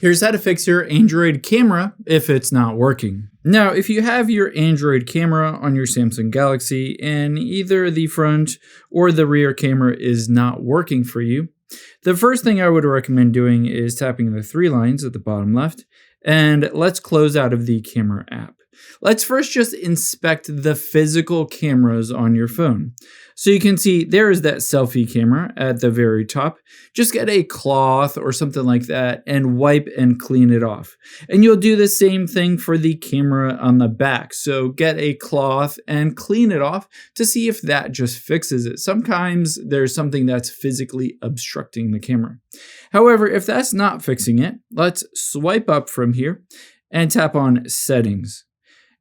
Here's how to fix your Android camera if it's not working. Now, if you have your Android camera on your Samsung Galaxy and either the front or the rear camera is not working for you, the first thing I would recommend doing is tapping the three lines at the bottom left, and let's close out of the camera app. Let's first just inspect the physical cameras on your phone. So you can see there is that selfie camera at the very top. Just get a cloth or something like that and wipe and clean it off. And you'll do the same thing for the camera on the back. So get a cloth and clean it off to see if that just fixes it. Sometimes there's something that's physically obstructing the camera. However, if that's not fixing it, let's swipe up from here and tap on Settings.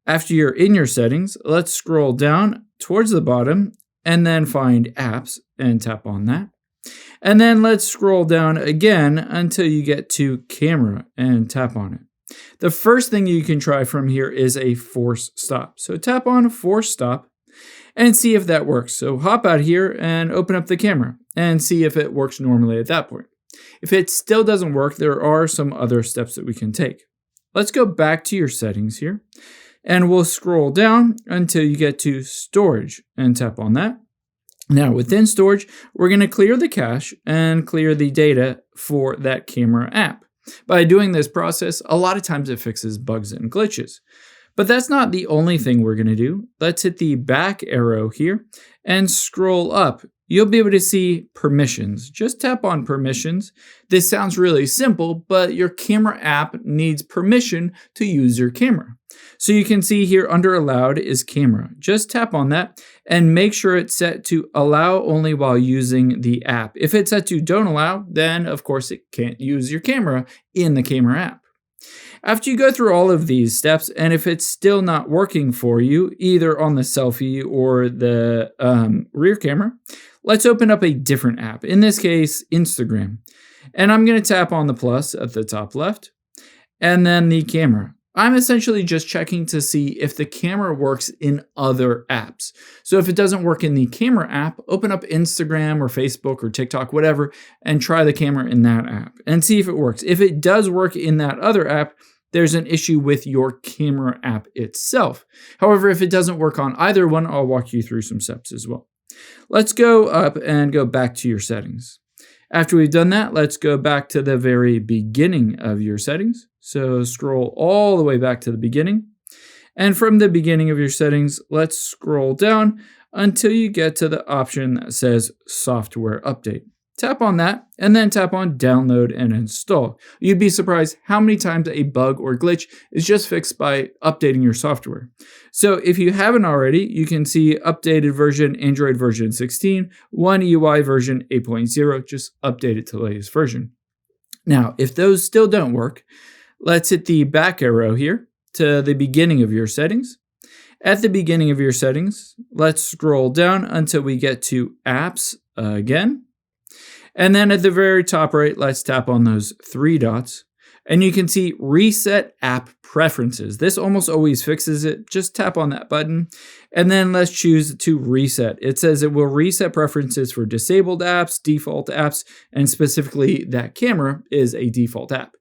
After you're in your settings, let's scroll down towards the bottom and then find Apps and tap on that. And then let's scroll down again until you get to Camera and tap on it. The first thing you can try from here is a force stop. So tap on force stop and see if that works. So hop out here and open up the camera and see if it works normally at that point. If it still doesn't work, there are some other steps that we can take. Let's go back to your settings here. And we'll scroll down until you get to storage and tap on that. Now within storage, we're going to clear the cache and clear the data for that camera app. By doing this process, a lot of times it fixes bugs and glitches. But that's not the only thing we're going to do. Let's hit the back arrow here and scroll up. You'll be able to see permissions. Just tap on permissions. This sounds really simple, but your camera app needs permission to use your camera. So you can see here under allowed is camera. Just tap on that and make sure it's set to allow only while using the app. If it's set to don't allow, then of course it can't use your camera in the camera app. After you go through all of these steps, and if it's still not working for you, either on the selfie or the rear camera, let's open up a different app. In this case, Instagram. And I'm going to tap on the plus at the top left, and then the camera. I'm essentially just checking to see if the camera works in other apps. So if it doesn't work in the camera app, open up Instagram or Facebook or TikTok, whatever, and try the camera in that app and see if it works. If it does work in that other app, there's an issue with your camera app itself. However, if it doesn't work on either one, I'll walk you through some steps as well. Let's go up and go back to your settings. After we've done that, let's go back to the very beginning of your settings. So scroll all the way back to the beginning. And from the beginning of your settings, let's scroll down until you get to the option that says Software Update. Tap on that and then tap on Download and Install. You'd be surprised how many times a bug or glitch is just fixed by updating your software. So if you haven't already, you can see updated version, Android version 16, One UI version 8.0, just update it to the latest version. Now, if those still don't work, let's hit the back arrow here to the beginning of your settings. At the beginning of your settings, let's scroll down until we get to Apps again. And then at the very top right, let's tap on those three dots. And you can see Reset App Preferences. This almost always fixes it. Just tap on that button. And then let's choose to reset. It says it will reset preferences for disabled apps, default apps, and specifically that camera is a default app.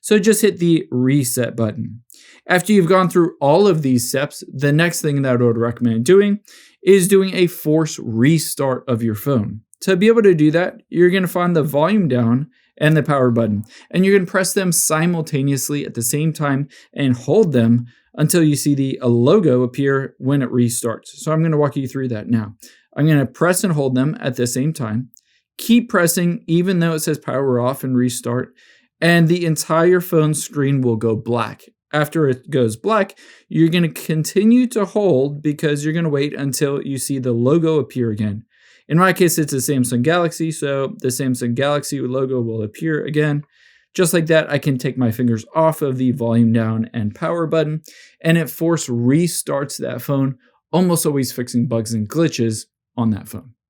So just hit the reset button. After you've gone through all of these steps, the next thing that I would recommend doing is doing a force restart of your phone. To be able to do that, you're going to find the volume down and the power button, and you're going to press them simultaneously at the same time and hold them until you see the logo appear when it restarts. So I'm going to walk you through that now. I'm going to press and hold them at the same time. Keep pressing even though it says power off and restart, and the entire phone screen will go black. After it goes black, you're going to continue to hold because you're going to wait until you see the logo appear again. In my case, it's a Samsung Galaxy, so the Samsung Galaxy logo will appear again. Just like that, I can take my fingers off of the volume down and power button, and it force restarts that phone, almost always fixing bugs and glitches on that phone.